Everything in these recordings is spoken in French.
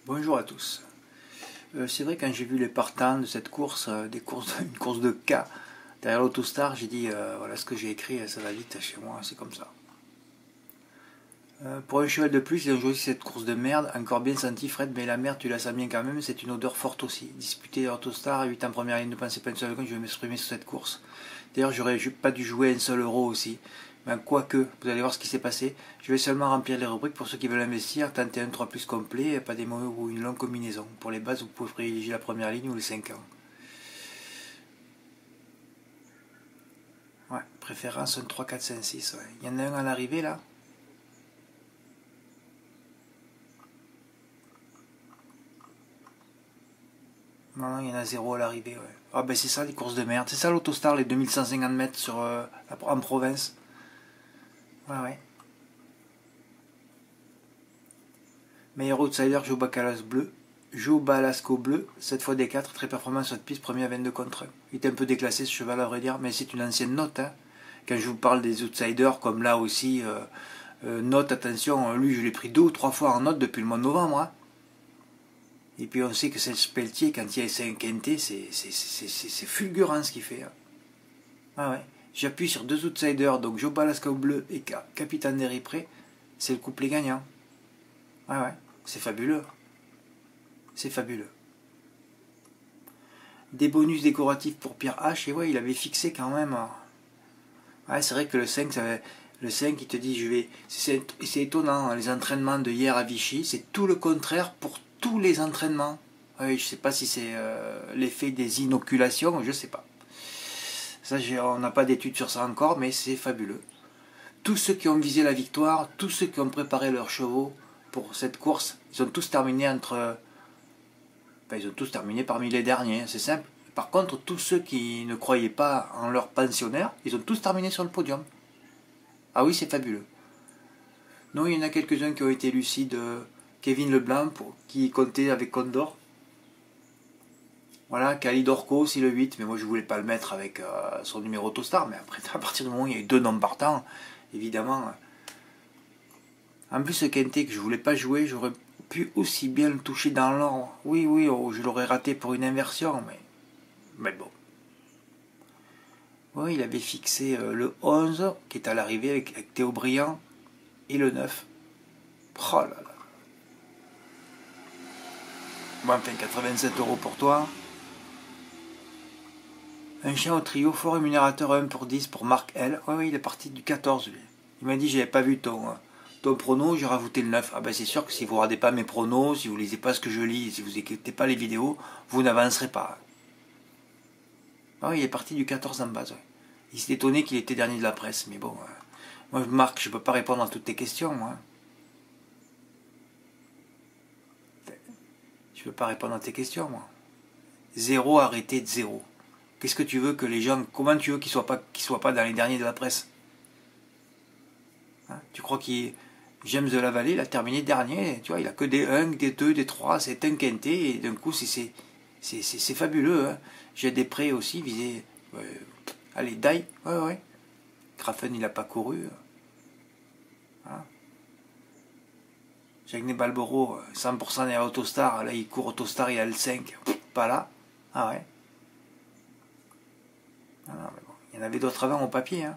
Bonjour à tous. C'est vrai, quand j'ai vu les partants de cette course, une course de K derrière l'Autostar, j'ai dit voilà ce que j'ai écrit, ça va vite chez moi, c'est comme ça. Pour un cheval de plus, ils ont choisi cette course de merde, encore bien senti Fred, mais la merde tu la sens bien quand même, c'est une odeur forte aussi. Disputé l'Autostar, 8 en première ligne, ne pensez pas une seule seconde, je vais m'exprimer sur cette course. D'ailleurs, j'aurais pas dû jouer un seul euro aussi. Mais quoique, vous allez voir ce qui s'est passé. Je vais seulement remplir les rubriques pour ceux qui veulent investir, tenter un 3 plus complet, pas des mots ou une longue combinaison. Pour les bases, vous pouvez privilégier la première ligne ou les 5 ans. Ouais, préférence un 3, 4, 5, 6. Ouais. Il y en a un à l'arrivée là. Non, non, il y en a zéro à l'arrivée. Ouais. Ah ben c'est ça les courses de merde. C'est ça l'Autostar, les 2150 mètres en province. Ouais, ouais. Meilleur outsider, Joe Balasco bleu, 7 fois des 4, très performant sur cette piste, premier à 22 contre 1. Il est un peu déclassé ce cheval à vrai dire, mais c'est une ancienne note. Hein. Quand je vous parle des outsiders, comme là aussi, note, attention, lui je l'ai pris 2 ou 3 fois en note depuis le mois de novembre. Hein. Et puis on sait que c'est Pelletier, quand il y a 5 quintés, c'est fulgurant ce qu'il fait. Hein. Ah ouais. J'appuie sur 2 outsiders, donc Joe Balasco bleu et Capitaine Deripré, c'est le couplet gagnant. Ah ouais, c'est fabuleux. C'est fabuleux. Des bonus décoratifs pour Pierre H. Et ouais, il avait fixé quand même. Ouais, c'est vrai que le 5, le 5 il te dit je vais. C'est étonnant, hein, les entraînements de hier à Vichy, c'est tout le contraire pour tous les entraînements. Oui, je sais pas si c'est l'effet des inoculations, je sais pas. Ça, on n'a pas d'études sur ça encore, mais c'est fabuleux. Tous ceux qui ont visé la victoire, tous ceux qui ont préparé leurs chevaux pour cette course, ils ont tous terminé ils ont tous terminé parmi les derniers, c'est simple. Par contre, tous ceux qui ne croyaient pas en leur pensionnaire, ils ont tous terminé sur le podium. Ah oui, c'est fabuleux. Non, il y en a quelques-uns qui ont été lucides. Kevin Leblanc, qui comptait avec Condor. Voilà, Khalid Orko aussi le 8, mais moi je voulais pas le mettre avec son numéro Autostar, mais après, à partir du moment où il y a eu 2 noms partants, évidemment. En plus, ce Quintet que je voulais pas jouer, j'aurais pu aussi bien le toucher dans l'ordre. Oui, oui, oh, je l'aurais raté pour une inversion, mais bon. Oui, il avait fixé le 11, qui est à l'arrivée avec Théo Briand, et le 9. Oh là là. Bon, enfin, 87 € pour toi. Un chien au trio, fort rémunérateur 1 pour 10 pour Marc L. Oui, il est parti du 14, lui. Il m'a dit, j'avais pas vu ton prono, j'ai rajouté le 9. Ah ben c'est sûr que si vous ne regardez pas mes pronos, si vous ne lisez pas ce que je lis, si vous n'écoutez pas les vidéos, vous n'avancerez pas. Ah oui, il est parti du 14 en base. Ouais. Il s'est étonné qu'il était dernier de la presse, mais bon. Moi, Marc, je ne peux pas répondre à toutes tes questions, moi. Je ne peux pas répondre à tes questions, moi. 0 arrêté de 0. Qu'est-ce que tu veux que les gens... Comment tu veux qu'ils soient pas dans les derniers de la presse, hein? Tu crois qu'il... James de la Vallée, il a terminé dernier. Tu vois, il a que des 1, des 2, des 3. C'est un quintet. Et d'un coup, c'est fabuleux. Hein. J'ai des prêts aussi visés... allez, Die. Ouais, ouais. Graffen, il n'a pas couru. Hein. Jacques Balboro, 100% des Autostar. Là, il court Autostar, il a le 5. Pas là. Ah ouais. Ah non, mais bon. Il y en avait d'autres avant au papier. Hein.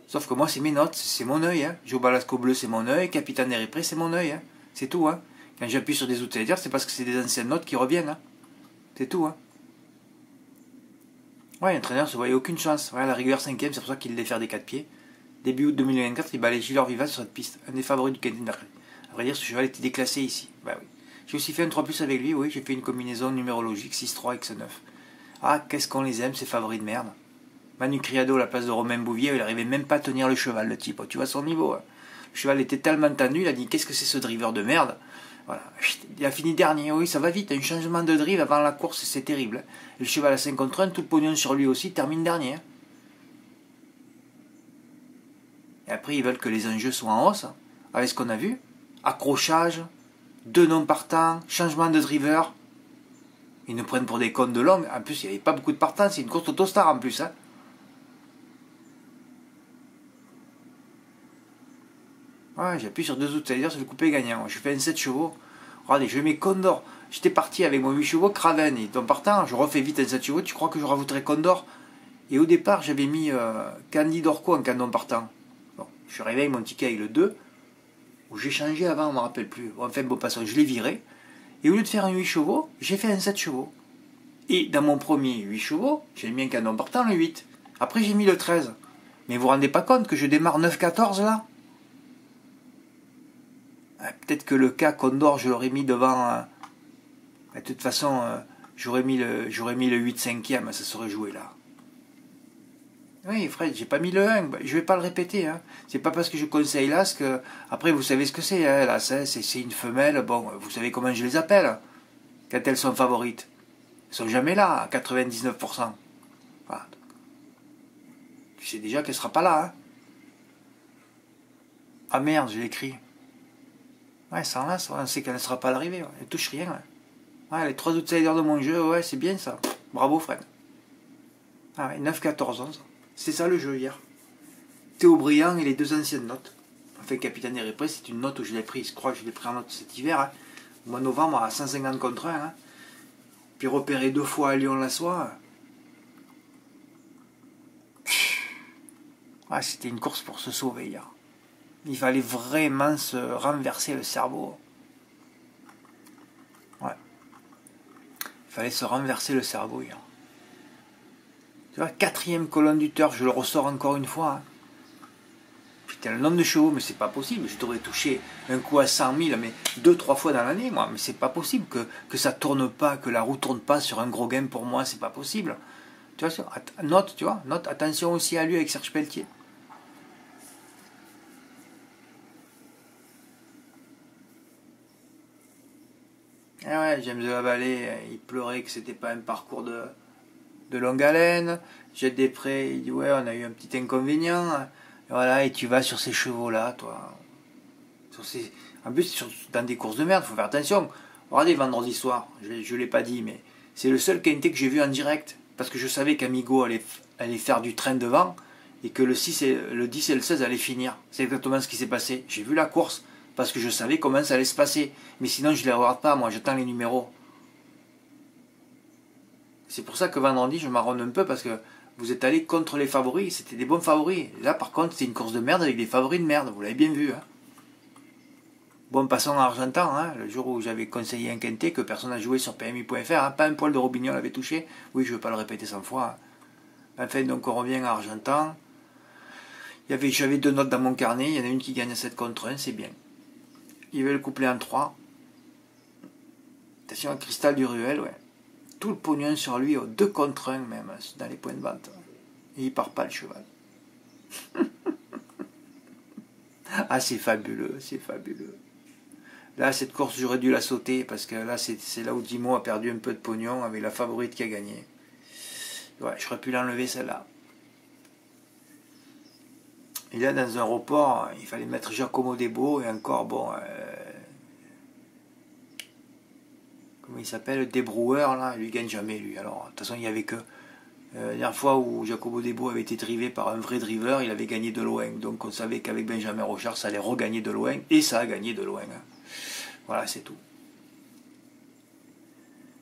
Sauf que moi, c'est mes notes, c'est mon œil. Hein. Joe Balasco bleu, c'est mon œil. Capitaine Deripré, c'est mon œil. Hein. C'est tout. Hein. Quand j'appuie sur des outsiders, c'est parce que c'est des anciennes notes qui reviennent. Hein. C'est tout. Hein. Ouais, l'entraîneur se voyait aucune chance. Ouais, à la rigueur 5ème, c'est pour ça qu'il allait faire des 4 pieds. Début août 2024, il balait Gilles Vival sur cette piste. Un des favoris du Quintet de mercredi. À vrai dire, ce cheval était déclassé ici. Bah oui. J'ai aussi fait un 3 plus avec lui. Oui, j'ai fait une combinaison numérologique 6-3 X9. Ah, qu'est-ce qu'on les aime, ces favoris de merde. Manu Criado à la place de Romain Bouvier, il n'arrivait même pas à tenir le cheval, le type. Tu vois son niveau. Hein. Le cheval était tellement tendu, il a dit qu'est-ce que c'est ce driver de merde. Voilà. Il a fini dernier, oui, ça va vite. Un changement de drive avant la course, c'est terrible. Le cheval à 5 contre 1, tout le pognon sur lui aussi, termine dernier. Et après, ils veulent que les enjeux soient en hausse, avec ce qu'on a vu. Accrochage, 2 non partants, changement de driver. Ils nous prennent pour des connes de longue. En plus, il n'y avait pas beaucoup de partants, c'est une course Autostar en plus. Hein. Ouais, j'appuie sur 2 outsiders, c'est le coupé gagnant. Je fais un 7 chevaux. Regardez, je mets Condor. J'étais parti avec mon 8 chevaux, Craven. Et donc partant, je refais vite un 7 chevaux. Tu crois que je rajouterais Condor? Et au départ, j'avais mis Candide Orco en canon partant. Bon, je suis arrivé avec mon ticket avec le 2, où j'ai changé avant, on ne me rappelle plus. Bon, enfin, bon, passons, je l'ai viré. Et au lieu de faire un 8 chevaux, j'ai fait un 7 chevaux. Et dans mon premier 8 chevaux, j'ai mis un canon partant, le 8. Après, j'ai mis le 13. Mais vous vous rendez pas compte que je démarre 9-14 là? Peut-être que le cas Condor, je l'aurais mis devant. De toute façon, j'aurais mis le 8 5e, ça serait joué là. Oui, Fred, j'ai pas mis le 1, je vais pas le répéter. Hein. C'est pas parce que je conseille l'As que. Après, vous savez ce que c'est, hein, l'As, hein, c'est une femelle. Bon, vous savez comment je les appelle quand elles sont favorites. Elles sont jamais là, à 99%. Voilà. Tu sais déjà qu'elle sera pas là. Hein. Ah merde, je l'écris. Ouais, sans l'As, on sait qu'elle ne sera pas à l'arrivée. Ouais. Elle touche rien. Ouais. Ouais, les 3 outsiders de mon jeu, ouais, c'est bien ça. Bravo, Fred. Ah ouais, 9, 14, 11. C'est ça le jeu hier. Théo Briand et les 2 anciennes notes. Enfin, Capitaine des Réprés, c'est une note où je l'ai pris. Je crois que je l'ai pris en note cet hiver. Hein. Au mois de novembre, à 150 contre 1. Hein. Puis repéré 2 fois à Lyon-la-Soie. Ah, c'était une course pour se sauver hier. Il fallait vraiment se renverser le cerveau. Ouais. Il fallait se renverser le cerveau hier. Tu vois, 4e colonne du turf, je le ressors encore une fois. Hein. Putain, le nombre de chevaux, mais c'est pas possible. Je devrais toucher un coup à 100 000, mais 2-3 fois dans l'année, moi. Mais c'est pas possible que ça tourne pas, que la roue tourne pas sur un gros game pour moi, c'est pas possible. Tu vois, note, tu vois, note, attention aussi à lui avec Serge Pelletier. Et ouais, James de la Vallée, il pleurait que c'était pas un parcours de longue haleine. Jette des Prés, il dit ouais, on a eu un petit inconvénient. Et voilà, et tu vas sur ces chevaux-là, toi. En plus, dans des courses de merde, il faut faire attention. Regardez, vendredi soir, je ne l'ai pas dit, mais c'est le seul quintet que j'ai vu en direct. Parce que je savais qu'Amigo allait faire du train devant et que le 10 et le 16 allaient finir. C'est exactement ce qui s'est passé. J'ai vu la course parce que je savais comment ça allait se passer. Mais sinon, je ne les regarde pas, moi, j'attends les numéros. C'est pour ça que vendredi, je m'arronde un peu parce que vous êtes allé contre les favoris. C'était des bons favoris. Là, par contre, c'est une course de merde avec des favoris de merde. Vous l'avez bien vu. Hein. Bon, passons à Argentan. Hein, le jour où j'avais conseillé un quintet que personne n'a joué sur PMI.fr. Hein, pas un poil de Robignol l'avait touché. Oui, je ne veux pas le répéter 100 fois. Hein. Enfin, donc on revient à Argentan. J'avais 2 notes dans mon carnet. Il y en a une qui gagne 7 contre 1. C'est bien. Il veut le coupler en 3. Attention à Cristal du Ruel, ouais. Tout le pognon sur lui, au 2 contre 1 même, dans les points de vente. Et il part pas le cheval. Ah, c'est fabuleux, c'est fabuleux. Là, cette course, j'aurais dû la sauter, parce que là, c'est là où Dimo a perdu un peu de pognon avec la favorite qui a gagné. Ouais, j'aurais pu l'enlever celle-là. Et là, dans un report, il fallait mettre Giacomo Debo, et encore, bon... comment il s'appelle, Débroueur, là, lui gagne jamais, lui. Alors, de toute façon, il n'y avait que... la dernière fois où Giacomo Debo avait été drivé par un vrai driver, il avait gagné de loin. Donc on savait qu'avec Benjamin Rochard, ça allait regagner de loin, et ça a gagné de loin. Hein. Voilà, c'est tout.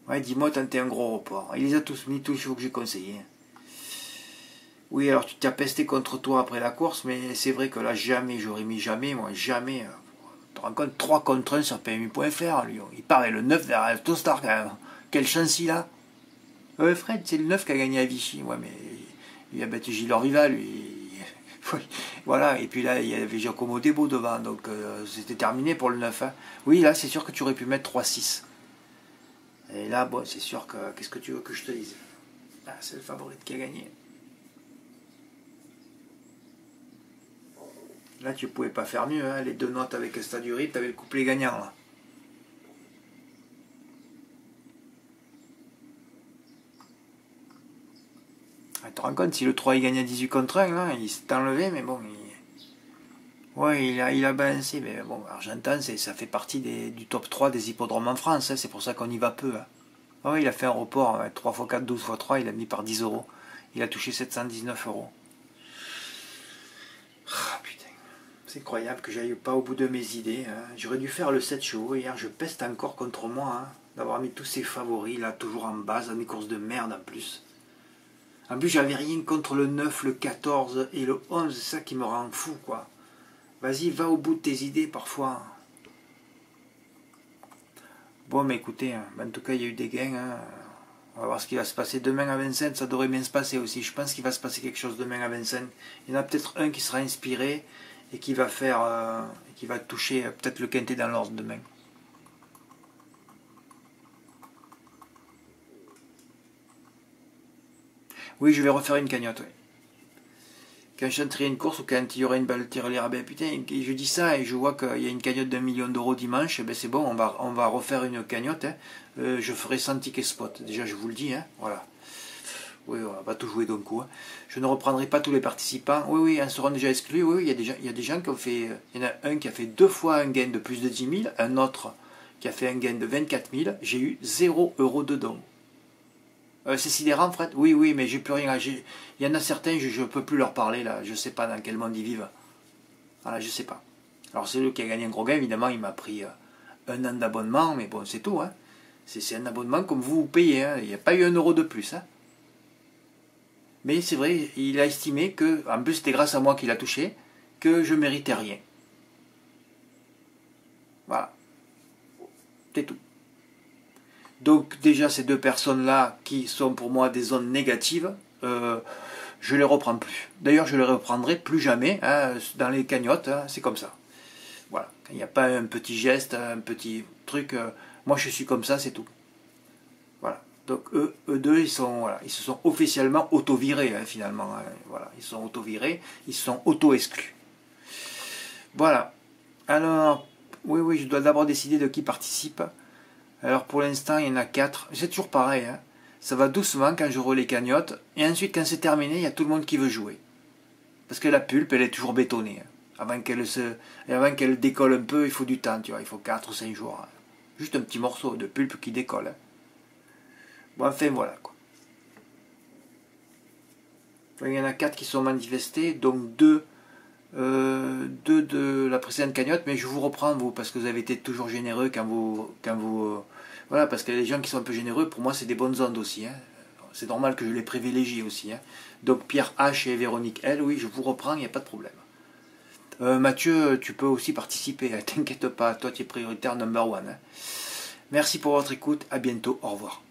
Ouais, dis-moi, tenté un gros report. Il les a tous mis, tous les chevaux que j'ai conseillés. Oui, alors tu t'as pesté contre toi après la course, mais c'est vrai que là, jamais, j'aurais mis jamais, moi, jamais... Tu te rends compte, 3 contre 1 sur PMU.fr, lui. Il paraît le 9 derrière Tostar, quand même. Quelle chance il a. Fred, c'est le 9 qui a gagné à Vichy. Ouais, mais il a battu Gilles Rival, lui. Voilà, et puis là, il y avait Giacomo Debo devant, donc c'était terminé pour le 9. Hein. Oui, là, c'est sûr que tu aurais pu mettre 3-6. Et là, bon, c'est sûr que... Qu'est-ce que tu veux que je te dise? Ah, c'est le favori qui a gagné. Là, tu pouvais pas faire mieux, hein. Les 2 notes avec Staduri, tu avais le couplet gagnant, là. Tu te rends compte, si le 3 il gagne à 18 contre 1, là, il s'est enlevé, mais bon, ouais, il a balancé, mais bon, Argentan, ça fait partie du top 3 des hippodromes en France, hein. C'est pour ça qu'on y va peu. Hein. Ouais, il a fait un report, 3x4, 12x3, il a mis par 10 euros. Il a touché 719 euros. Ah, putain, C'est incroyable que j'aille pas au bout de mes idées. Hein. J'aurais dû faire le 7 chevaux. Hier, je peste encore contre moi. Hein, d'avoir mis tous ces favoris là, toujours en base, dans des courses de merde en plus. En plus, j'avais rien contre le 9, le 14 et le 11. C'est ça qui me rend fou, quoi. Vas-y, va au bout de tes idées parfois. Bon, mais écoutez, hein, en tout cas, il y a eu des gains. Hein. On va voir ce qui va se passer demain à Vincennes. Ça devrait bien se passer aussi. Je pense qu'il va se passer quelque chose demain à Vincennes. Il y en a peut-être un qui sera inspiré et qui va faire, qui va toucher peut-être le quintet dans l'ordre demain. Oui, je vais refaire une cagnotte. Oui. Quand je tenterai une course ou quand il y aura une balle tirelire, ben putain, je dis ça et je vois qu'il y a une cagnotte d'1 million d'euros dimanche, ben c'est bon, on va refaire une cagnotte. Hein. Je ferai 100 tickets spot, déjà je vous le dis, hein, voilà. Oui, on va pas tout jouer d'un coup. Hein. Je ne reprendrai pas tous les participants. Oui, oui, ils seront déjà exclus. Oui, oui, il y a des gens qui ont fait. Il y en a un qui a fait 2 fois un gain de plus de 10 000, un autre qui a fait un gain de 24 000. J'ai eu 0 € de don. C'est sidérant, Fred. Oui, oui, mais j'ai plus rien. Il y en a certains, je ne peux plus leur parler là. Je sais pas dans quel monde ils vivent. Voilà, je sais pas. Alors, celui qui a gagné un gros gain, évidemment, il m'a pris un an d'abonnement, mais bon, c'est tout. Hein. C'est un abonnement comme vous payez. Hein. Il n'y a pas eu 1 € de plus. Hein. Mais c'est vrai, il a estimé que, en plus c'était grâce à moi qu'il a touché, que je méritais rien. Voilà. C'est tout. Donc déjà ces deux personnes-là, qui sont pour moi des zones négatives, je les reprends plus. D'ailleurs je les reprendrai plus jamais, hein, dans les cagnottes, hein, c'est comme ça. Voilà. Quand il n'y a pas un petit geste, un petit truc, moi je suis comme ça, c'est tout. Voilà. Donc eux deux, ils se sont officiellement auto-virés, hein, finalement. Hein, voilà. Ils sont auto-virés, ils se sont auto-exclus. Voilà. Alors, oui, je dois d'abord décider de qui participe. Alors pour l'instant, il y en a 4. C'est toujours pareil. Hein. Ça va doucement quand je roule les cagnottes. Et ensuite, quand c'est terminé, il y a tout le monde qui veut jouer. Parce que la pulpe, elle est toujours bétonnée. Hein. Avant qu'elle décolle un peu, il faut du temps. Tu vois. Il faut 4 ou 5 jours. Hein. Juste un petit morceau de pulpe qui décolle. Hein. Bon, enfin, voilà, quoi. Il y en a 4 qui sont manifestés, donc 2 de la précédente cagnotte, mais je vous reprends, vous, parce que vous avez été toujours généreux quand vous voilà, parce que les gens qui sont un peu généreux, pour moi, c'est des bonnes ondes aussi. Hein. C'est normal que je les privilégie aussi. Hein. Donc, Pierre H et Véronique L, oui, je vous reprends, il n'y a pas de problème. Mathieu, tu peux aussi participer, hein, t'inquiète pas, toi, tu es prioritaire number one. Hein. Merci pour votre écoute, à bientôt, au revoir.